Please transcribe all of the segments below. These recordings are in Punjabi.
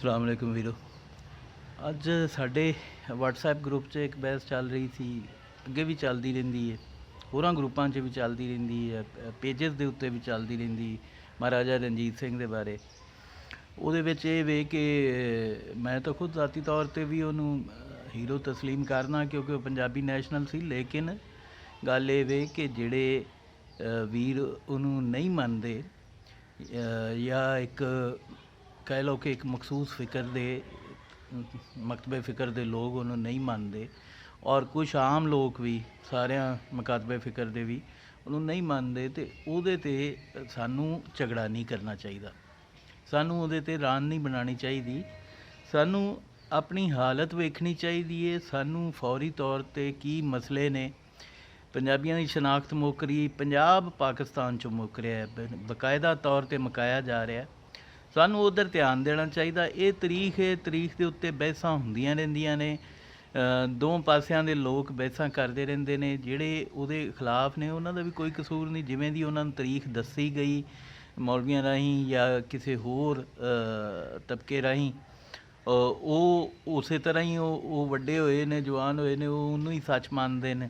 ਸਲਾਮ ਅਲੈਕੁਮ ਵੀਰੋ। ਅੱਜ ਸਾਡੇ WhatsApp ਗਰੁੱਪ 'ਚ ਇੱਕ ਬਹਿਸ ਚੱਲ ਰਹੀ ਸੀ, ਅੱਗੇ ਵੀ ਚੱਲਦੀ ਰਹਿੰਦੀ ਹੈ, ਹੋਰਾਂ ਗਰੁੱਪਾਂ 'ਚ ਵੀ ਚੱਲਦੀ ਰਹਿੰਦੀ ਹੈ, ਪੇਜਸ ਦੇ ਉੱਤੇ ਵੀ ਚੱਲਦੀ ਰਹਿੰਦੀ ਮਹਾਰਾਜਾ ਰਣਜੀਤ ਸਿੰਘ ਦੇ ਬਾਰੇ। ਉਹਦੇ ਵਿੱਚ ਇਹ ਵੇ ਕਿ ਮੈਂ ਤਾਂ ਖੁਦ ਜ਼ਾਤੀ ਤੌਰ 'ਤੇ ਵੀ ਉਹਨੂੰ ਹੀਰੋ ਤਸਲੀਮ ਕਰਨਾ, ਕਿਉਂਕਿ ਉਹ ਪੰਜਾਬੀ ਨੈਸ਼ਨਲ ਸੀ। ਲੇਕਿਨ ਗੱਲ ਇਹ ਵੇ ਕਿ ਜਿਹੜੇ ਵੀਰ ਉਹਨੂੰ ਨਹੀਂ ਮੰਨਦੇ ਜਾਂ ਇੱਕ ਕਹਿ ਲਓ ਕਿ ਇੱਕ ਮਖਸੂਸ ਫਿਕਰ ਦੇ ਮਕਤਬੇ ਫਿਕਰ ਦੇ ਲੋਕ ਉਹਨੂੰ ਨਹੀਂ ਮੰਨਦੇ, ਔਰ ਕੁਛ ਆਮ ਲੋਕ ਵੀ ਸਾਰਿਆਂ ਮਕਤਬੇ ਫਿਕਰ ਦੇ ਵੀ ਉਹਨੂੰ ਨਹੀਂ ਮੰਨਦੇ, ਅਤੇ ਉਹਦੇ 'ਤੇ ਸਾਨੂੰ ਝਗੜਾ ਨਹੀਂ ਕਰਨਾ ਚਾਹੀਦਾ, ਸਾਨੂੰ ਉਹਦੇ 'ਤੇ ਰਾਨ ਨਹੀਂ ਬਣਾਉਣੀ ਚਾਹੀਦੀ। ਸਾਨੂੰ ਆਪਣੀ ਹਾਲਤ ਵੇਖਣੀ ਚਾਹੀਦੀ ਹੈ। ਸਾਨੂੰ ਫੌਰੀ ਤੌਰ 'ਤੇ ਕੀ ਮਸਲੇ ਨੇ, ਪੰਜਾਬੀਆਂ ਦੀ ਸ਼ਨਾਖਤ ਮੁੱਕ ਰਹੀ, ਪੰਜਾਬ ਪਾਕਿਸਤਾਨ 'ਚੋਂ ਮੁੱਕ ਰਿਹਾ ਹੈ, ਬਕਾਇਦਾ ਤੌਰ 'ਤੇ ਮੁਕਾਇਆ ਜਾ ਰਿਹਾ, ਸਾਨੂੰ ਉੱਧਰ ਧਿਆਨ ਦੇਣਾ ਚਾਹੀਦਾ। ਇਹ ਤਰੀਕ ਦੇ ਉੱਤੇ ਬਹਿਸਾਂ ਹੁੰਦੀਆਂ ਰਹਿੰਦੀਆਂ ਨੇ, ਦੋ ਪਾਸਿਆਂ ਦੇ ਲੋਕ ਬਹਿਸਾਂ ਕਰਦੇ ਰਹਿੰਦੇ ਨੇ। ਜਿਹੜੇ ਉਹਦੇ ਖਿਲਾਫ ਨੇ ਉਹਨਾਂ ਦਾ ਵੀ ਕੋਈ ਕਸੂਰ ਨਹੀਂ, ਜਿਵੇਂ ਦੀ ਉਹਨਾਂ ਨੂੰ ਤਰੀਕ ਦੱਸੀ ਗਈ ਮੌਲਵੀਆਂ ਰਾਹੀਂ ਜਾਂ ਕਿਸੇ ਹੋਰ ਤਬਕੇ ਰਾਹੀਂ, ਉਹ ਉਸੇ ਤਰ੍ਹਾਂ ਹੀ ਉਹ ਵੱਡੇ ਹੋਏ ਨੇ, ਜਵਾਨ ਹੋਏ ਨੇ, ਉਹ ਉਹਨੂੰ ਹੀ ਸੱਚ ਮੰਨਦੇ ਨੇ।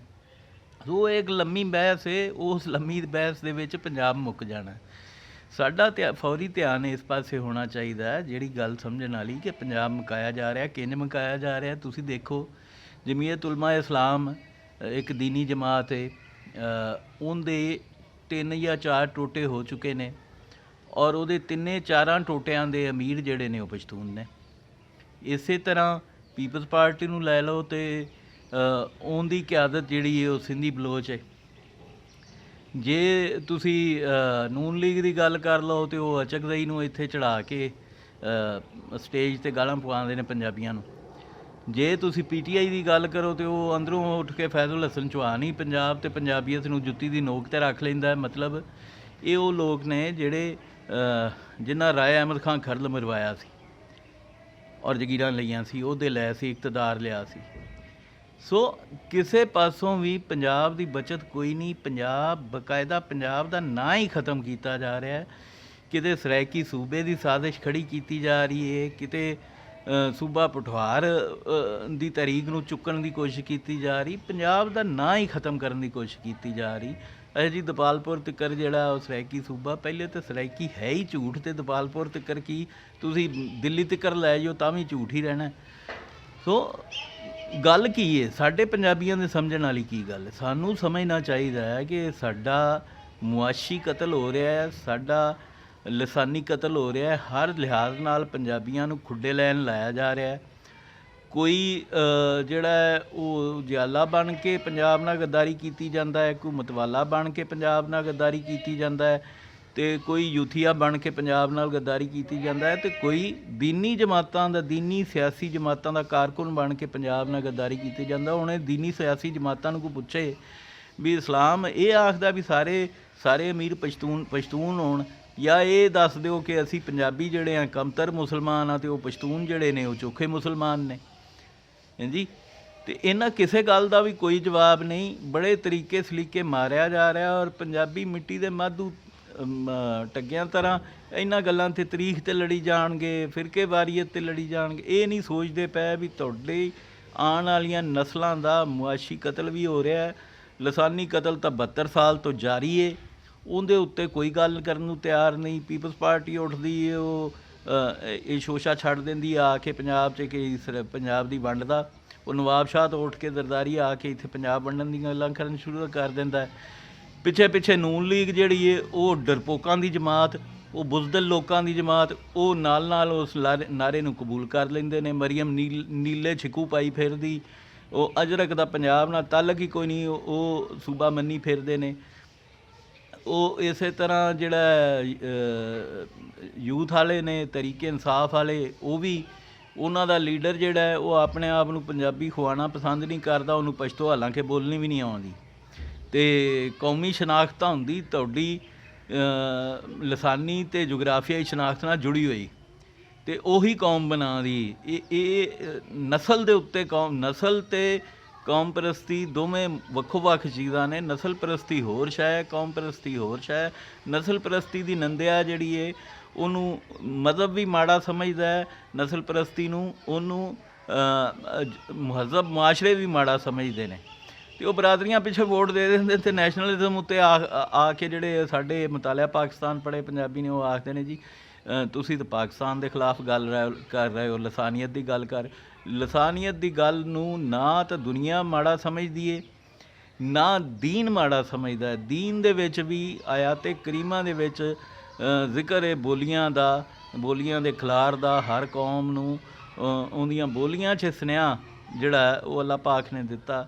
ਸੋ ਇੱਕ ਲੰਮੀ ਬਹਿਸ ਹੈ, ਉਸ ਲੰਮੀ ਬਹਿਸ ਦੇ ਵਿੱਚ ਪੰਜਾਬ ਮੁੱਕ ਜਾਣਾ। ਸਾਡਾ ਫੌਰੀ ਧਿਆਨ ਇਸ ਪਾਸੇ ਹੋਣਾ ਚਾਹੀਦਾ ਹੈ, ਜਿਹੜੀ ਗੱਲ ਸਮਝਣ ਵਾਲੀ ਕਿ ਪੰਜਾਬ ਮੁਕਾਇਆ ਜਾ ਰਿਹਾ, ਕਿੰਝ ਮੁਕਾਇਆ ਜਾ ਰਿਹਾ। ਤੁਸੀਂ ਦੇਖੋ, ਜਮੀਅਤ ਉਲਮਾ ਇਸਲਾਮ ਇੱਕ ਦੀਨੀ ਜਮਾਤ ਹੈ, ਉਹਦੇ 3 ਜਾਂ 4 ਟੋਟੇ ਹੋ ਚੁੱਕੇ ਨੇ, ਔਰ ਉਹਦੇ 3-4 ਟੋਟਿਆਂ ਦੇ ਅਮੀਰ ਜਿਹੜੇ ਨੇ ਉਹ ਪਸ਼ਤੂਨ ਨੇ। ਇਸੇ ਤਰ੍ਹਾਂ ਪੀਪਲਸ ਪਾਰਟੀ ਨੂੰ ਲੈ ਲਓ ਅਤੇ ਉਹਦੀ ਕਿਆਦਤ ਜਿਹੜੀ ਹੈ ਉਹ ਸਿੰਧੀ ਬਲੋਚ ਹੈ। ਜੇ ਤੁਸੀਂ ਨੂਨ ਲੀਗ ਦੀ ਗੱਲ ਕਰ ਲਓ ਤਾਂ ਉਹ ਅਚਕਜ਼ਈ ਨੂੰ ਇੱਥੇ ਚੜ੍ਹਾ ਕੇ ਸਟੇਜ 'ਤੇ ਗਾਲਾਂ ਪਵਾਉਂਦੇ ਨੇ ਪੰਜਾਬੀਆਂ ਨੂੰ। ਜੇ ਤੁਸੀਂ PTI ਦੀ ਗੱਲ ਕਰੋ ਤਾਂ ਉਹ ਅੰਦਰੋਂ ਉੱਠ ਕੇ ਫੈਜ਼ੁਲ ਹਸਨ ਚੌਹਾਨ ਹੀ ਪੰਜਾਬ ਅਤੇ ਪੰਜਾਬੀਅਤ ਨੂੰ ਜੁੱਤੀ ਦੀ ਨੋਕ 'ਤੇ ਰੱਖ ਲੈਂਦਾ। ਮਤਲਬ ਇਹ ਉਹ ਲੋਕ ਨੇ ਜਿਹੜੇ ਜਿਨ੍ਹਾਂ ਰਾਏ ਅਹਿਮਦ ਖਾਨ ਖਰਲ ਮਰਵਾਇਆ ਸੀ ਔਰ ਜਗੀਰਾਂ ਲਈਆਂ ਸੀ, ਉਹਦੇ ਲੈ ਸੀ, ਇਕਤਦਾਰ ਲਿਆ ਸੀ। ਸੋ ਕਿਸੇ ਪਾਸੋਂ ਵੀ ਪੰਜਾਬ ਦੀ ਬਚਤ ਕੋਈ ਨਹੀਂ। ਪੰਜਾਬ ਬਕਾਇਦਾ ਪੰਜਾਬ ਦਾ ਨਾਂ ਹੀ ਖ਼ਤਮ ਕੀਤਾ ਜਾ ਰਿਹਾ ਹੈ। ਕਿਤੇ ਸਰਾਇਕੀ ਸੂਬੇ ਦੀ ਸਾਜ਼ਿਸ਼ ਖੜੀ ਕੀਤੀ ਜਾ ਰਹੀ ਹੈ, ਕਿਤੇ ਸੂਬਾ ਪਠਵਾਰ ਦੀ ਤਾਰੀਖ ਨੂੰ ਚੁੱਕਣ ਦੀ ਕੋਸ਼ਿਸ਼ ਕੀਤੀ ਜਾ ਰਹੀ, ਪੰਜਾਬ ਦਾ ਨਾਂ ਹੀ ਖ਼ਤਮ ਕਰਨ ਦੀ ਕੋਸ਼ਿਸ਼ ਕੀਤੀ ਜਾ ਰਹੀ। ਜੀ ਦਪਾਲਪੁਰ ਤੱਕਰ ਜਿਹੜਾ ਉਹ ਸਰਾਇਕੀ ਸੂਬਾ, ਪਹਿਲੇ ਤਾਂ ਸਰਾਇਕੀ ਹੈ ਹੀ ਝੂਠ, ਅਤੇ ਦਪਾਲਪੁਰ ਤੱਕਰ ਕੀ ਤੁਸੀਂ ਦਿੱਲੀ ਤੱਕਰ ਲੈ ਜਾਓ ਤਾਂ ਵੀ ਝੂਠ ਹੀ ਰਹਿਣਾ। ਸੋ ਗੱਲ ਕੀ ਹੈ, ਸਾਡੇ ਪੰਜਾਬੀਆਂ ਦੇ ਸਮਝਣ ਵਾਲੀ ਕੀ ਗੱਲ ਹੈ। ਸਾਨੂੰ ਸਮਝਣਾ ਚਾਹੀਦਾ ਹੈ ਕਿ ਸਾਡਾ ਮੁਆਸ਼ੀ ਕਤਲ ਹੋ ਰਿਹਾ ਹੈ, ਸਾਡਾ ਲਸਾਨੀ ਕਤਲ ਹੋ ਰਿਹਾ ਹੈ, ਹਰ ਲਿਹਾਜ਼ ਨਾਲ ਪੰਜਾਬੀਆਂ ਨੂੰ ਖੁੱਡੇ ਲੈਣ ਲਾਇਆ ਜਾ ਰਿਹਾ ਹੈ। ਕੋਈ ਜਿਹੜਾ ਹੈ ਉਹ ਜਿਆਲਾ ਬਣ ਕੇ ਪੰਜਾਬ ਨਾਲ ਗੱਦਾਰੀ ਕੀਤੀ ਜਾਂਦਾ ਹੈ, ਕੋਈ ਮਤਵਾਲਾ ਬਣ ਕੇ ਪੰਜਾਬ ਨਾਲ ਗੱਦਾਰੀ ਕੀਤੀ ਜਾਂਦਾ ਹੈ, ਅਤੇ ਕੋਈ ਯੂਥੀਆ ਬਣ ਕੇ ਪੰਜਾਬ ਨਾਲ ਗੱਦਾਰੀ ਕੀਤੀ ਜਾਂਦਾ ਹੈ, ਅਤੇ ਕੋਈ ਦੀਨੀ ਜਮਾਤਾਂ ਦਾ, ਦੀਨੀ ਸਿਆਸੀ ਜਮਾਤਾਂ ਦਾ ਕਾਰਕੁਨ ਬਣ ਕੇ ਪੰਜਾਬ ਨਾਲ ਗੱਦਾਰੀ ਕੀਤੀ ਜਾਂਦਾ। ਹੁਣ ਇਹ ਦੀਨੀ ਸਿਆਸੀ ਜਮਾਤਾਂ ਨੂੰ ਕੋਈ ਪੁੱਛੇ ਵੀ ਇਸਲਾਮ ਇਹ ਆਖਦਾ ਵੀ ਸਾਰੇ ਅਮੀਰ ਪਸ਼ਤੂਨ ਹੋਣ, ਜਾਂ ਇਹ ਦੱਸ ਦਿਓ ਕਿ ਅਸੀਂ ਪੰਜਾਬੀ ਜਿਹੜੇ ਆ ਕਮਤਰ ਮੁਸਲਮਾਨ ਆ ਅਤੇ ਉਹ ਪਸ਼ਤੂਨ ਜਿਹੜੇ ਨੇ ਉਹ ਚੋਖੇ ਮੁਸਲਮਾਨ ਨੇ। ਹਾਂਜੀ, ਅਤੇ ਇਹਨਾਂ ਕਿਸੇ ਗੱਲ ਦਾ ਵੀ ਕੋਈ ਜਵਾਬ ਨਹੀਂ। ਬੜੇ ਤਰੀਕੇ ਸਲੀਕੇ ਮਾਰਿਆ ਜਾ ਰਿਹਾ, ਔਰ ਪੰਜਾਬੀ ਮਿੱਟੀ ਦੇ ਮਾਧੂ ਟੱਗਿਆਂ ਤਰ੍ਹਾਂ ਇਹਨਾਂ ਗੱਲਾਂ 'ਤੇ ਤਾਰੀਖ 'ਤੇ ਲੜੀ ਜਾਣਗੇ, ਫਿਰਕੇ ਵਾਰੀਅਤ 'ਤੇ ਲੜੀ ਜਾਣਗੇ। ਇਹ ਨਹੀਂ ਸੋਚਦੇ ਪਏ ਵੀ ਤੁਹਾਡੇ ਆਉਣ ਵਾਲੀਆਂ ਨਸਲਾਂ ਦਾ ਮੁਆਸ਼ੀ ਕਤਲ ਵੀ ਹੋ ਰਿਹਾ। ਲਸਾਨੀ ਕਤਲ ਤਾਂ 72 ਸਾਲ ਤੋਂ ਜਾਰੀ ਹੈ, ਉਹਦੇ ਉੱਤੇ ਕੋਈ ਗੱਲ ਕਰਨ ਨੂੰ ਤਿਆਰ ਨਹੀਂ। ਪੀਪਲਸ ਪਾਰਟੀ ਉੱਠਦੀ ਹੈ, ਉਹ ਇਹ ਸ਼ੋਸ਼ਾ ਛੱਡ ਦਿੰਦੀ ਆ ਕੇ ਪੰਜਾਬ 'ਚ ਕਿ ਪੰਜਾਬ ਦੀ ਵੰਡ ਦਾ। ਉਹ ਨਵਾਬ ਸ਼ਾਹ ਤੋਂ ਉੱਠ ਕੇ ਜ਼ਰਦਾਰੀ ਆ ਕੇ ਇੱਥੇ ਪੰਜਾਬ ਵੰਡਣ ਦੀਆਂ ਗੱਲਾਂ ਕਰਨ ਸ਼ੁਰੂ ਕਰ ਦਿੰਦਾ। ਪਿੱਛੇ ਨੂਨ ਲੀਗ ਜਿਹੜੀ ਹੈ ਉਹ ਡਰਪੋਕਾਂ ਦੀ ਜਮਾਤ, ਉਹ ਬੁਜ਼ਦਿਲ ਲੋਕਾਂ ਦੀ ਜਮਾਤ, ਉਹ ਨਾਲ ਉਸ ਨਾਰੇ ਨੂੰ ਕਬੂਲ ਕਰ ਲੈਂਦੇ ਨੇ। ਮਰੀਮ ਨੀਲੇ ਛਿਕੂ ਪਾਈ ਫਿਰਦੀ, ਉਹ ਅਜਰਕ ਦਾ ਪੰਜਾਬ ਨਾਲ ਤਾਲਕ ਹੀ ਕੋਈ ਨਹੀਂ, ਉਹ ਸੂਬਾ ਮੰਨੀ ਫਿਰਦੇ ਨੇ। ਉਹ ਇਸੇ ਤਰ੍ਹਾਂ ਜਿਹੜਾ ਯੂਥ ਵਾਲੇ ਨੇ, ਤਰੀਕੇ ਇਨਸਾਫ ਵਾਲੇ, ਉਹ ਵੀ ਉਹਨਾਂ ਦਾ ਲੀਡਰ ਜਿਹੜਾ ਹੈ ਉਹ ਆਪਣੇ ਆਪ ਨੂੰ ਪੰਜਾਬੀ ਖਵਾਉਣਾ ਪਸੰਦ ਨਹੀਂ ਕਰਦਾ, ਉਹਨੂੰ ਪਸ਼ਤੋ ਹਾਲਾਂਕਿ ਬੋਲਣੀ ਵੀ ਨਹੀਂ ਆਉਂਦੀ। ਅਤੇ ਕੌਮੀ ਸ਼ਨਾਖਤ ਹੁੰਦੀ ਤੁਹਾਡੀ ਲਸਾਨੀ ਅਤੇ ਜੁਗਰਾਫੀਆਈ ਸ਼ਨਾਖਤ ਨਾਲ ਜੁੜੀ ਹੋਈ, ਅਤੇ ਉਹੀ ਕੌਮ ਬਣਾ ਦੀ। ਇਹ ਨਸਲ ਦੇ ਉੱਤੇ ਨਸਲ ਅਤੇ ਕੌਮ ਪ੍ਰਸਤੀ ਦੋਵੇਂ ਵੱਖੋ ਵੱਖ ਚੀਜ਼ਾਂ ਨੇ। ਨਸਲ ਪ੍ਰਸਤੀ ਹੋਰ ਸ਼ੈ, ਕੌਮ ਪ੍ਰਸਤੀ ਹੋਰ ਸ਼ੈ। ਨਸਲ ਪ੍ਰਸਤੀ ਦੀ ਨਿੰਦਿਆ ਜਿਹੜੀ ਹੈ ਉਹਨੂੰ ਮਜ਼ਹਬ ਵੀ ਮਾੜਾ ਸਮਝਦਾ ਹੈ, ਨਸਲ ਪ੍ਰਸਤੀ ਨੂੰ, ਉਹਨੂੰ ਮਹੱਜ਼ਬ ਮੁਆਸ਼ਰੇ ਵੀ ਮਾੜਾ ਸਮਝਦੇ ਨੇ, ਅਤੇ ਉਹ ਬਰਾਦਰੀਆਂ ਪਿੱਛੇ ਵੋਟ ਦੇ ਦਿੰਦੇ ਅਤੇ ਨੈਸ਼ਨਲਿਜ਼ਮ ਉੱਤੇ ਆ ਕੇ ਜਿਹੜੇ ਸਾਡੇ ਮੁਤਾਲਿਆ ਪਾਕਿਸਤਾਨ ਪੜ੍ਹੇ ਪੰਜਾਬੀ ਨੇ ਉਹ ਆਖਦੇ ਨੇ ਜੀ ਤੁਸੀਂ ਤਾਂ ਪਾਕਿਸਤਾਨ ਦੇ ਖਿਲਾਫ ਗੱਲ ਕਰ ਰਹੇ ਹੋ, ਲਸਾਨੀਅਤ ਦੀ ਗੱਲ ਲਸਾਨੀਅਤ ਦੀ ਗੱਲ ਨੂੰ ਨਾ ਤਾਂ ਦੁਨੀਆ ਮਾੜਾ ਸਮਝਦੀ ਏ, ਨਾ ਦੀਨ ਮਾੜਾ ਸਮਝਦਾ ਹੈ। ਦੀਨ ਦੇ ਵਿੱਚ ਵੀ ਆਇਆਤੇ ਕਰੀਮਾਂ ਦੇ ਵਿੱਚ ਜ਼ਿਕਰ ਹੈ ਬੋਲੀਆਂ ਦਾ, ਬੋਲੀਆਂ ਦੇ ਖਿਲਾਰ ਦਾ, ਹਰ ਕੌਮ ਨੂੰ ਉਹਦੀਆਂ ਬੋਲੀਆਂ 'ਚ ਸੁਨੇਹਾ ਜਿਹੜਾ ਉਹ ਅੱਲਾਹ ਪਾਕ ਨੇ ਦਿੱਤਾ।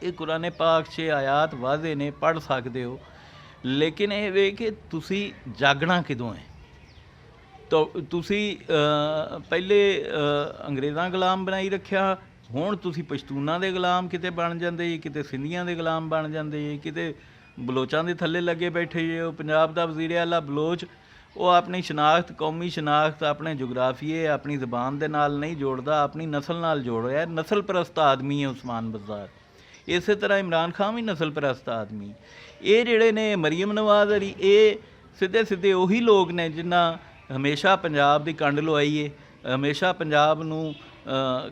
ਇਹ ਕੁਰਾਨ ਪਾਕ 'ਚ ਆਇਆਤ ਵਾਜ਼ੇ ਨੇ, ਪੜ੍ਹ ਸਕਦੇ ਹੋ, ਲੇਕਿਨ ਇਹ ਵੇ ਕਿ ਤੁਸੀਂ ਜਾਗਣਾ ਕਿਦੋਂ ਹੈ। ਤੁਸੀਂ ਪਹਿਲੇ ਅੰਗਰੇਜ਼ਾਂ ਗੁਲਾਮ ਬਣਾਈ ਰੱਖਿਆ, ਹੁਣ ਤੁਸੀਂ ਪਸ਼ਤੂਨਾਂ ਦੇ ਗੁਲਾਮ ਕਿਤੇ ਬਣ ਜਾਂਦੇ ਜੀ, ਕਿਤੇ ਸਿੰਧੀਆਂ ਦੇ ਗੁਲਾਮ ਬਣ ਜਾਂਦੇ ਜੀ, ਕਿਤੇ ਬਲੋਚਾਂ ਦੇ ਥੱਲੇ ਲੱਗੇ ਬੈਠੇ ਜੀ। ਉਹ ਪੰਜਾਬ ਦਾ ਵਜ਼ੀਰ ਆਲਾ ਬਲੋਚ, ਉਹ ਆਪਣੀ ਸ਼ਨਾਖਤ, ਕੌਮੀ ਸ਼ਨਾਖਤ, ਆਪਣੇ ਜੁਗਰਾਫੀਏ, ਆਪਣੀ ਜ਼ਬਾਨ ਦੇ ਨਾਲ ਨਹੀਂ ਜੋੜਦਾ, ਆਪਣੀ ਨਸਲ ਨਾਲ ਜੋੜ ਰਿਹਾ। ਨਸਲ ਪ੍ਰਸਤ ਆਦਮੀ ਹੈ ਉਸਮਾਨ ਬਜ਼ਾਰ। ਇਸੇ ਤਰ੍ਹਾਂ ਇਮਰਾਨ ਖਾਨ ਵੀ ਨਸਲ ਪ੍ਰਸਤ ਆਦਮੀ। ਇਹ ਜਿਹੜੇ ਨੇ ਮਰੀਮ ਨਵਾਜ਼ ਅਲੀ, ਇਹ ਸਿੱਧੇ ਸਿੱਧੇ ਉਹੀ ਲੋਕ ਨੇ ਜਿਨ੍ਹਾਂ ਹਮੇਸ਼ਾ ਪੰਜਾਬ ਦੀ ਕੰਡ ਲਵਾਈ ਹੈ, ਹਮੇਸ਼ਾ ਪੰਜਾਬ ਨੂੰ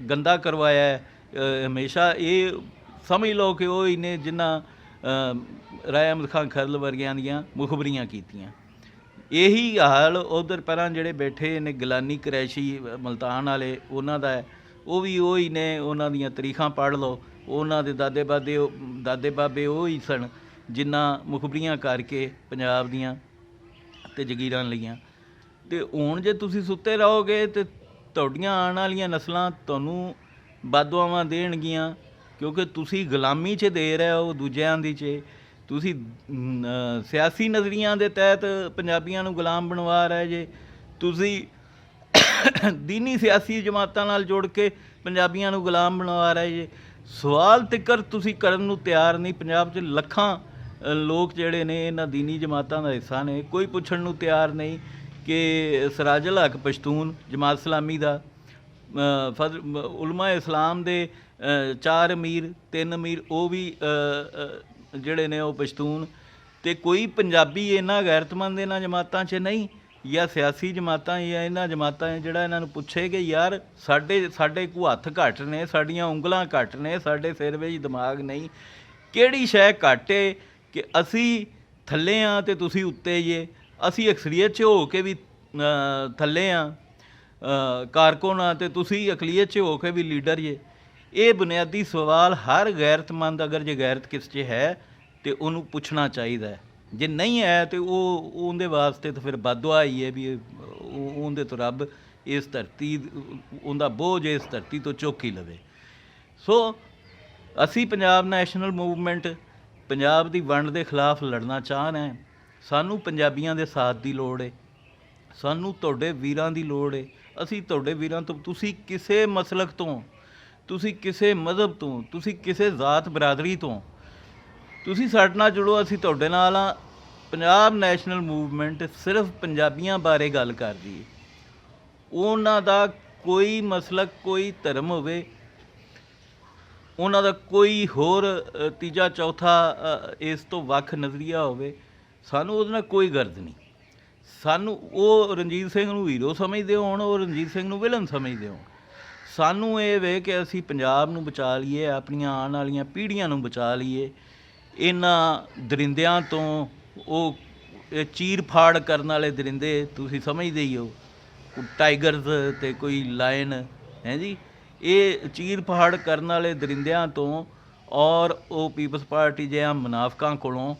ਗੰਦਾ ਕਰਵਾਇਆ ਹੈ, ਹਮੇਸ਼ਾ ਇਹ ਸਮਝ ਲਓ ਕਿ ਉਹ ਹੀ ਨੇ ਜਿਨ੍ਹਾਂ ਰਾਏ ਅਹਿਮਦ ਖਾਨ ਖਰਲ ਵਰਗਿਆਂ ਦੀਆਂ ਮੁਖਬਰੀਆਂ ਕੀਤੀਆਂ। ਇਹੀ ਹਾਲ ਉਧਰ ਪਰਾਂ ਜਿਹੜੇ ਬੈਠੇ ਨੇ ਗਿਲਾਨੀ ਕਰੈਸ਼ੀ ਮਲਤਾਨ ਵਾਲੇ, ਉਹਨਾਂ ਦਾ ਹੈ। ਉਹ ਵੀ ਉਹੀ ਨੇ, ਉਹਨਾਂ ਦੀਆਂ ਤਾਰੀਖਾਂ ਪੜ੍ਹ ਲਓ, ਉਹਨਾਂ ਦੇ ਦਾਦੇ ਬਾਬੇ ਉਹ ਹੀ ਸਨ ਜਿਨ੍ਹਾਂ ਮੁਖਬਰੀਆਂ ਕਰਕੇ ਪੰਜਾਬ ਦੀਆਂ ਅਤੇ ਜਗੀਰਾਂ ਲਈਆਂ। ਅਤੇ ਹੁਣ ਜੇ ਤੁਸੀਂ ਸੁੱਤੇ ਰਹੋਗੇ ਤਾਂ ਤੁਹਾਡੀਆਂ ਆਉਣ ਵਾਲੀਆਂ ਨਸਲਾਂ ਤੁਹਾਨੂੰ ਬਦਦੁਆਵਾਂ ਦੇਣਗੀਆਂ, ਕਿਉਂਕਿ ਤੁਸੀਂ ਗੁਲਾਮੀ 'ਚ ਦੇ ਰਹੇ ਹੋ ਦੂਜਿਆਂ ਦੀ 'ਚ। ਤੁਸੀਂ ਸਿਆਸੀ ਨਜ਼ਰੀਆਂ ਦੇ ਤਹਿਤ ਪੰਜਾਬੀਆਂ ਨੂੰ ਗੁਲਾਮ ਬਣਵਾ ਰਹੇ ਜੇ, ਤੁਸੀਂ ਦੀਨੀ ਸਿਆਸੀ ਜਮਾਤਾਂ ਨਾਲ ਜੁੜ ਕੇ ਪੰਜਾਬੀਆਂ ਨੂੰ ਗੁਲਾਮ ਬਣਵਾ ਰਹੇ ਜੇ। ਸਵਾਲ ਤਿੱਕਰ ਤੁਸੀਂ ਕਰਨ ਨੂੰ ਤਿਆਰ ਨਹੀਂ। ਪੰਜਾਬ 'ਚ ਲੱਖਾਂ ਲੋਕ ਜਿਹੜੇ ਨੇ ਇਹਨਾਂ ਦੀਨੀ ਜਮਾਤਾਂ ਦਾ ਹਿੱਸਾ ਨੇ, ਕੋਈ ਪੁੱਛਣ ਨੂੰ ਤਿਆਰ ਨਹੀਂ ਕਿ ਸਰਾਜੁਲ ਹਕ ਪਸ਼ਤੂਨ ਜਮਾਤ ਇਸਲਾਮੀ ਦਾ, ਉਲਮਾ ਇਸਲਾਮ ਦੇ 4 ਅਮੀਰ 3 ਅਮੀਰ ਉਹ ਵੀ ਜਿਹੜੇ ਨੇ ਉਹ ਪਸ਼ਤੂਨ, ਅਤੇ ਕੋਈ ਪੰਜਾਬੀ ਇਹਨਾਂ ਗੈਰਤਮੰਦ ਇਹਨਾਂ ਜਮਾਤਾਂ 'ਚ ਨਹੀਂ, ਜਾਂ ਸਿਆਸੀ ਜਮਾਤਾਂ ਜਾਂ ਇਹਨਾਂ ਜਮਾਤਾਂ ਜਿਹੜਾ ਇਹਨਾਂ ਨੂੰ ਪੁੱਛੇ ਕਿ ਯਾਰ ਸਾਡੇ ਕੋ ਹੱਥ ਘੱਟ ਨੇ, ਸਾਡੀਆਂ ਉਂਗਲਾਂ ਘੱਟ ਨੇ, ਸਾਡੇ ਸਿਰ ਵਿੱਚ ਦਿਮਾਗ ਨਹੀਂ, ਕਿਹੜੀ ਸ਼ੈ ਘੱਟ ਹੈ ਕਿ ਅਸੀਂ ਥੱਲੇ ਹਾਂ ਅਤੇ ਤੁਸੀਂ ਉੱਤੇ ਜੇ, ਅਸੀਂ ਅਕਸਰੀਅਤ 'ਚ ਹੋ ਕੇ ਵੀ ਥੱਲੇ ਹਾਂ, ਕਾਰਕੁਨ ਹਾਂ, ਅਤੇ ਤੁਸੀਂ ਅਕਲੀਅਤ 'ਚ ਹੋ ਕੇ ਵੀ ਲੀਡਰ ਜੇ। ਇਹ ਬੁਨਿਆਦੀ ਸਵਾਲ ਹਰ ਗੈਰਤਮੰਦ, ਅਗਰ ਜੇ ਗੈਰਤ ਕਿਸ 'ਚ ਹੈ ਤਾਂ ਉਹਨੂੰ ਪੁੱਛਣਾ ਚਾਹੀਦਾ ਹੈ। ਜੇ ਨਹੀਂ ਹੈ ਤਾਂ ਉਹਦੇ ਵਾਸਤੇ ਤਾਂ ਫਿਰ ਬਦਦੁਆ ਹੀ ਹੈ ਵੀ ਉਹਦੇ ਤੋਂ ਰੱਬ ਇਸ ਧਰਤੀ, ਉਹਦਾ ਬੋਝ ਇਸ ਧਰਤੀ ਤੋਂ ਚੁੱਕ ਹੀ ਲਵੇ। ਸੋ ਅਸੀਂ ਪੰਜਾਬ ਨੈਸ਼ਨਲ ਮੂਵਮੈਂਟ ਪੰਜਾਬ ਦੀ ਵੰਡ ਦੇ ਖਿਲਾਫ ਲੜਨਾ ਚਾਹ ਰਹੇ ਹਾਂ। ਸਾਨੂੰ ਪੰਜਾਬੀਆਂ ਦੇ ਸਾਥ ਦੀ ਲੋੜ ਹੈ, ਸਾਨੂੰ ਤੁਹਾਡੇ ਵੀਰਾਂ ਦੀ ਲੋੜ ਹੈ। ਅਸੀਂ ਤੁਹਾਡੇ ਵੀਰਾਂ ਤੋਂ, ਤੁਸੀਂ ਕਿਸੇ ਮਸਲਕ ਤੋਂ, ਤੁਸੀਂ ਕਿਸੇ ਮਜ਼ਹਬ ਤੋਂ, ਤੁਸੀਂ ਕਿਸੇ ਜ਼ਾਤ ਬਰਾਦਰੀ ਤੋਂ, ਤੁਸੀਂ ਸਾਡੇ ਨਾਲ ਜੁੜੋ, ਅਸੀਂ ਤੁਹਾਡੇ ਨਾਲ ਹਾਂ। ਪੰਜਾਬ ਨੈਸ਼ਨਲ ਮੂਵਮੈਂਟ ਸਿਰਫ ਪੰਜਾਬੀਆਂ ਬਾਰੇ ਗੱਲ ਕਰਦੀ ਹੈ। ਉਹਨਾਂ ਦਾ ਕੋਈ ਮਸਲਕ, ਕੋਈ ਧਰਮ ਹੋਵੇ, ਉਹਨਾਂ ਦਾ ਕੋਈ ਹੋਰ ਤੀਜਾ ਚੌਥਾ ਇਸ ਤੋਂ ਵੱਖ ਨਜ਼ਰੀਆ ਹੋਵੇ, ਸਾਨੂੰ ਉਹਦੇ ਨਾਲ ਕੋਈ ਗਰਜ਼ ਨਹੀਂ। ਸਾਨੂੰ ਉਹ ਰਣਜੀਤ ਸਿੰਘ ਨੂੰ ਹੀਰੋ ਸਮਝਦੇ ਹੋਣ, ਉਹ ਰਣਜੀਤ ਸਿੰਘ ਨੂੰ ਵਿਲਨ ਸਮਝਦੇ ਹੋਣ, ਸਾਨੂੰ ਇਹ ਵੇ ਕਿ ਅਸੀਂ ਪੰਜਾਬ ਨੂੰ ਬਚਾ ਲਈਏ, ਆਪਣੀਆਂ ਆਉਣ ਵਾਲੀਆਂ ਪੀੜ੍ਹੀਆਂ ਨੂੰ ਬਚਾ ਲਈਏ ਇਹਨਾਂ ਦਰਿੰਦਿਆਂ ਤੋਂ। ਉਹ ਚੀਰ ਫਾੜ ਕਰਨ ਵਾਲੇ ਦਰਿੰਦੇ ਤੁਸੀਂ ਸਮਝਦੇ ਹੀ ਹੋ, ਟਾਈਗਰਸ ਅਤੇ ਕੋਈ ਲਾਇਨ ਹੈ ਜੀ, ਇਹ ਚੀਰ ਫਾੜ ਕਰਨ ਵਾਲੇ ਦਰਿੰਦਿਆਂ ਤੋਂ ਔਰ ਉਹ ਪੀਪਲਸ ਪਾਰਟੀ ਜਿਹਾ ਮੁਨਾਫਕਾਂ ਕੋਲੋਂ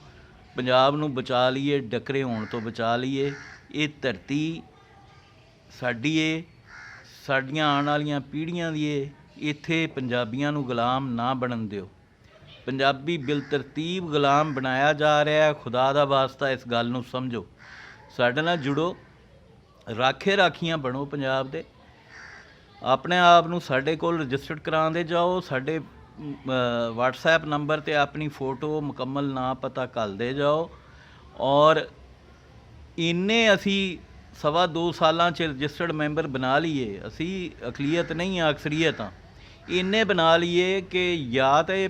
ਪੰਜਾਬ ਨੂੰ ਬਚਾ ਲਈਏ, ਡੱਕਰੇ ਹੋਣ ਤੋਂ ਬਚਾ ਲਈਏ। ਇਹ ਧਰਤੀ ਸਾਡੀ ਏ, ਸਾਡੀਆਂ ਆਉਣ ਵਾਲੀਆਂ ਪੀੜ੍ਹੀਆਂ ਦੀ ਏ। ਇੱਥੇ ਪੰਜਾਬੀਆਂ ਨੂੰ ਗੁਲਾਮ ਨਾ ਬਣਨ ਦਿਓ। ਪੰਜਾਬੀ ਬਿਲਤਰਤੀਬ ਗੁਲਾਮ ਬਣਾਇਆ ਜਾ ਰਿਹਾ। ਖੁਦਾ ਦਾ ਵਾਸਤਾ ਇਸ ਗੱਲ ਨੂੰ ਸਮਝੋ, ਸਾਡੇ ਨਾਲ ਜੁੜੋ, ਰਾਖੇ ਰਾਖੀਆਂ ਬਣੋ ਪੰਜਾਬ ਦੇ। ਆਪਣੇ ਆਪ ਨੂੰ ਸਾਡੇ ਕੋਲ ਰਜਿਸਟਰਡ ਕਰਾਉਂਦੇ ਜਾਓ। ਸਾਡੇ WhatsApp ਨੰਬਰ 'ਤੇ ਆਪਣੀ ਫੋਟੋ, ਮੁਕੰਮਲ ਨਾਂ, ਪਤਾ ਘੱਲਦੇ ਜਾਓ। ਔਰ ਇੰਨੇ ਅਸੀਂ 2.25 ਸਾਲਾਂ 'ਚ ਰਜਿਸਟਰਡ ਮੈਂਬਰ ਬਣਾ ਲਈਏ, ਅਸੀਂ ਅਕਲੀਅਤ ਨਹੀਂ ਹਾਂ, ਅਕਸਰੀਅਤ ਹਾਂ, ਇੰਨੇ ਬਣਾ ਲਈਏ ਕਿ ਜਾਂ ਤਾਂ ਇਹ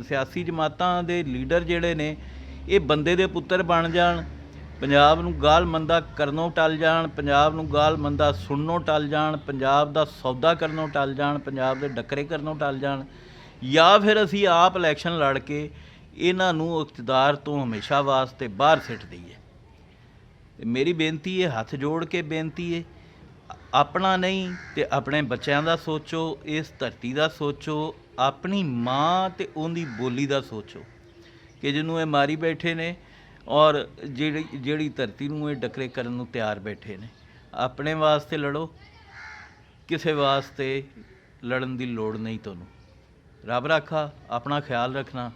ਸਿਆਸੀ ਜਮਾਤਾਂ ਦੇ ਲੀਡਰ ਜਿਹੜੇ ਨੇ ਇਹ ਬੰਦੇ ਦੇ ਪੁੱਤਰ ਬਣ ਜਾਣ ਪੰਜਾਬ ਨੂੰ ਗਾਲ ਮੰਦਾ ਕਰਨੋਂ ਟਲ ਜਾਣ, ਪੰਜਾਬ ਨੂੰ ਗਾਲ ਮੰਦਾ ਸੁਣਨੋਂ ਟਲ ਜਾਣ, ਪੰਜਾਬ ਦਾ ਸੌਦਾ ਕਰਨੋਂ ਟਲ ਜਾਣ, ਪੰਜਾਬ ਦੇ ਡੱਕਰੇ ਕਰਨੋਂ ਟਲ ਜਾਣ, ਜਾਂ ਫਿਰ ਅਸੀਂ ਆਪ ਇਲੈਕਸ਼ਨ ਲੜ ਕੇ ਇਹਨਾਂ ਨੂੰ ਇਕਤਦਾਰ ਤੋਂ ਹਮੇਸ਼ਾ ਵਾਸਤੇ ਬਾਹਰ ਸਿੱਟ ਦਈਏ। ਮੇਰੀ ਬੇਨਤੀ ਹੈ, ਹੱਥ ਜੋੜ ਕੇ ਬੇਨਤੀ ਹੈ, ਆਪਣਾ ਨਹੀਂ ਤੇ ਆਪਣੇ ਬੱਚਿਆਂ ਦਾ ਸੋਚੋ, ਇਸ ਧਰਤੀ ਦਾ ਸੋਚੋ, ਆਪਣੀ ਮਾਂ ਤੇ ਉਹਦੀ ਬੋਲੀ ਦਾ ਸੋਚੋ ਕਿ ਜਿਹਨੂੰ ਇਹ ਮਾਰੀ ਬੈਠੇ ਨੇ ਔਰ ਜਿਹੜੀ ਧਰਤੀ ਨੂੰ ਇਹ ਡੱਕਰੇ ਕਰਨ ਨੂੰ ਤਿਆਰ ਬੈਠੇ ਨੇ। ਆਪਣੇ ਵਾਸਤੇ ਲੜੋ, ਕਿਸੇ ਵਾਸਤੇ ਲੜਨ ਦੀ ਲੋੜ ਨਹੀਂ ਤੁਹਾਨੂੰ। ਰੱਬ ਰਾਖਾ, ਆਪਣਾ ਖਿਆਲ ਰੱਖਣਾ।